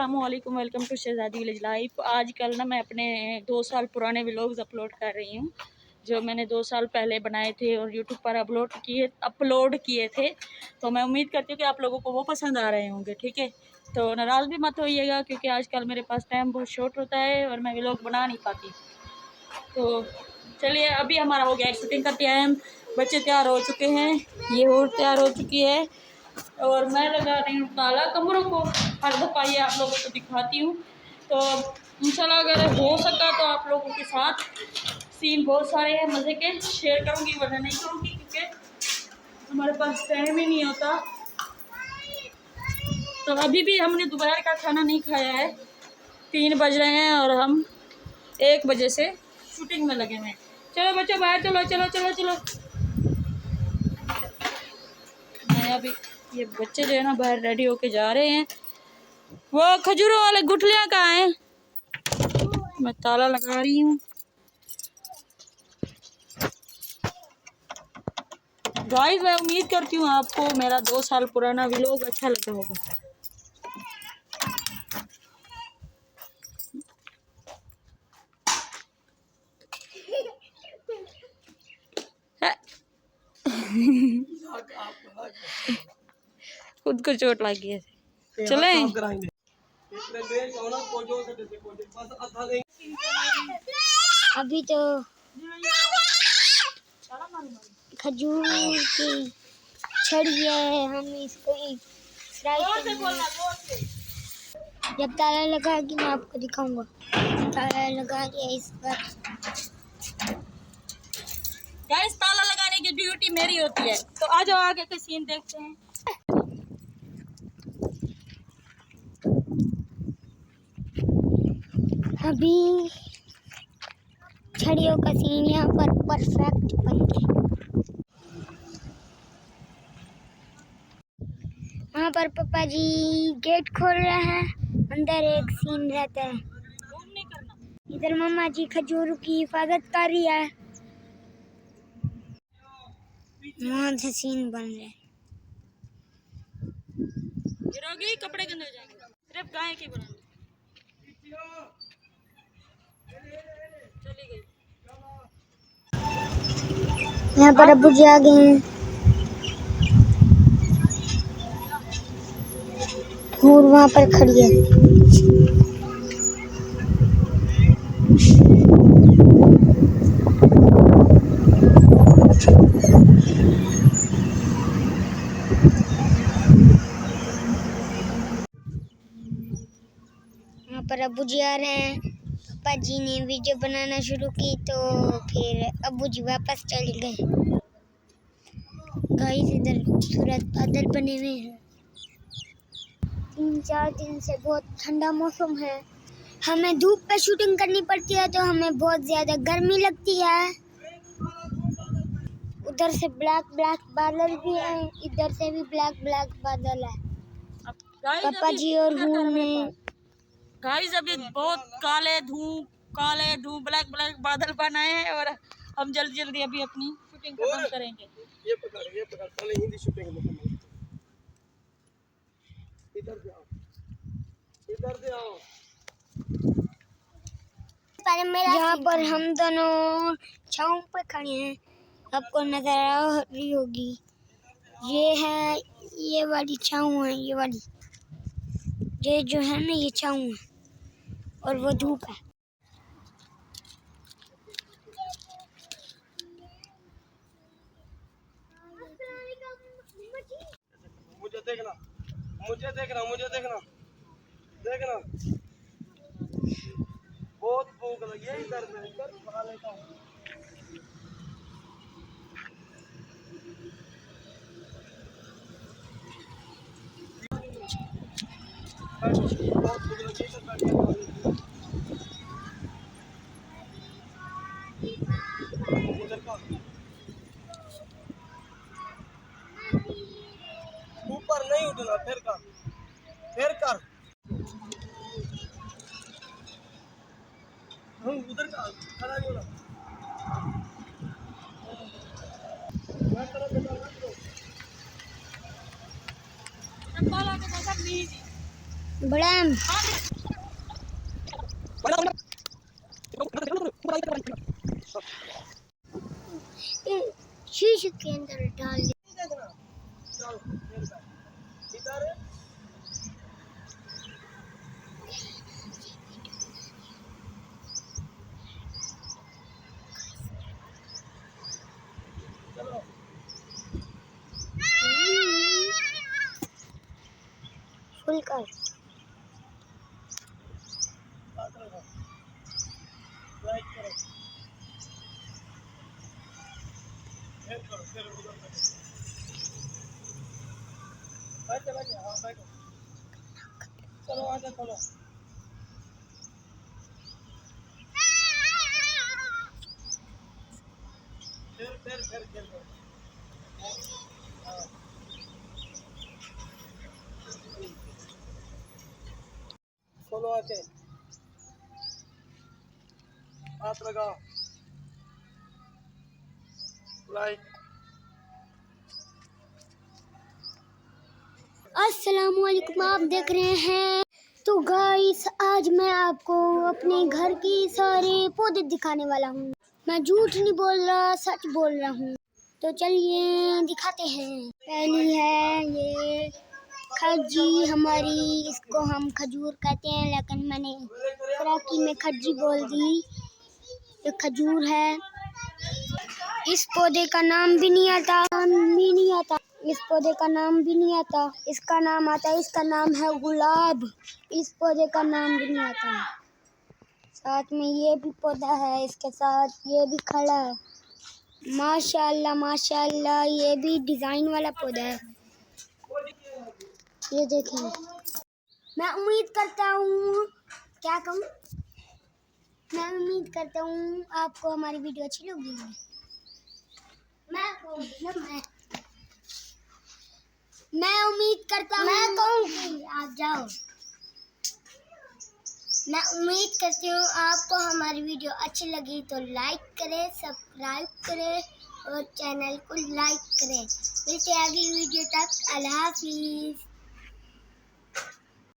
अस्सलामुअलैकुम, welcome to Shahzadi village life. आजकल ना मैं अपने 2 साल पुराने व्लॉग्स अपलोड कर रही हूँ, जो मैंने 2 साल पहले बनाए थे और यूट्यूब पर अपलोड किए थे। तो मैं उम्मीद करती हूँ कि आप लोगों को वो पसंद आ रहे होंगे। ठीक है, तो नाराज़ भी मत होइएगा, क्योंकि आजकल मेरे पास टाइम बहुत शॉर्ट होता है और मैं व्लॉग बना नहीं पाती। तो चलिए, अभी हमारा हो गया शूटिंग का टाइम। बच्चे तैयार हो चुके हैं, ये और तैयार हो चुकी है और मैं लगा रही हूँ ताला कमरों को। हर दफ़ा ये आप लोगों को दिखाती हूँ, तो इंशाल्लाह अगर हो सका तो आप लोगों के साथ सीन बहुत सारे हैं मज़े के शेयर करूँगी, वरना नहीं करूँगी, क्योंकि हमारे पास टाइम ही नहीं होता। तो अभी भी हमने दोपहर का खाना नहीं खाया है, 3 बज रहे हैं और हम 1 बजे से शूटिंग में लगे हुए हैं। चलो बच्चों बाहर चलो चलो चलो चलो। मैं अभी ये बच्चे जो है ना बाहर रेडी होके जा रहे हैं। वो खजूरों वाले गुठलियाँ कहाँ हैं? मैं ताला लगा रही हूँ। गाइस, मैं उम्मीद करती हूँ आपको मेरा 2 साल पुराना व्लॉग अच्छा लगा होगा। खुद को चोट लगी है। चले अभी तो खजूर की छड़ी है, हम इसको फ्राई करेंगे। जब ताला लगा के मैं आपको दिखाऊंगा। ताला लगा के इस पर गाइस, ताला लगाने की ड्यूटी मेरी होती है। तो आ जाओ, आगे के सीन देखते हैं। अभी छड़ियों का सीन यहाँ पर परफेक्ट बन गया। वहाँ पर पापा जी गेट खोल रहे हैं, अंदर एक सीन रहता है। इधर मम्मा जी खजूर की हिफाजत कर रही है। वहाँ से सीन बन रहे हैं। गिरोगी, कपड़े गंदे हो जाएंगे। सिर्फ गाय की बनानी। चली गई। यहाँ पर अब्बू जी आ गए हैं और वहाँ पर खड़ी है। यहाँ पर अब्बू जी आ रहे हैं। पापा जी ने वीडियो बनाना शुरू की तो फिर अब्बू जी वापस चले गए। गाइस, इधर खूबसूरत बादल बने हुए हैं। 3-4 दिन से बहुत ठंडा मौसम है। हमें धूप पे शूटिंग करनी पड़ती है तो हमें बहुत ज्यादा गर्मी लगती है। उधर से ब्लैक ब्लैक बादल भी है, इधर से भी ब्लैक ब्लैक बादल है। पापा जी और हूँ में गाइस अभी बहुत काले धूप ब्लैक ब्लैक बादल बनाए हैं और हम जल्दी जल्दी अभी अपनी शूटिंग खत्म करेंगे। ये पकड़ पहले हिंदी शूटिंग में। इधर से आओ। यहाँ पर हम दोनों छाँव पे खड़े हैं, आपको नजर आ रही होगी। ये है, ये वाली छाँव है, ये वाली, ये जो है ना, ये छाँव है और वो धूप है। मुझे देखना बहुत भूख लगी है। इधर खा लेता हूँ। बहुत भूख लगी है। ऊपर नहीं उठना, फिर कर उधर का खड़ा नहीं होना। बड़म शीशे के अंदर डाल दे। चल फिर कर इधर चलो फुल कर। हाथ रखो लाइक करो फिर उधर करो बैठ जा हाँ बैठो चलो आजा चलो फिर हाँ खोलो आके हाथ लगाओ लाइक अस्सलामुअलैकुम, आप देख रहे हैं। तो गाइस आज मैं आपको अपने घर की सारे पौधे दिखाने वाला हूँ। मैं झूठ नहीं बोल रहा, सच बोल रहा हूँ। तो चलिए दिखाते हैं। पहली है ये खज्जी हमारी, इसको हम खजूर कहते हैं, लेकिन मैंने फराकी में खज्जी बोल दी। ये खजूर है। इस पौधे का नाम भी नहीं आता, इस पौधे का नाम भी नहीं आता। इसका नाम आता है, इसका नाम है गुलाब। इस पौधे का नाम भी नहीं आता। साथ में ये भी पौधा है, इसके साथ ये भी खड़ा है। माशाल्लाह माशाल्लाह, ये भी डिजाइन वाला पौधा है। ये देखें। मैं उम्मीद करता हूँ, क्या कहूँ, मैं उम्मीद करता हूँ आपको हमारी वीडियो अच्छी लगी। मैं उम्मीद करता हूँ, मैं कहूँगी आप जाओ। मैं उम्मीद करती हूँ आपको हमारी वीडियो अच्छी लगी तो लाइक करें, सब्सक्राइब करें और चैनल को लाइक करें। मिलते हैं अगली वीडियो तक। अल्लाह हाफिज़।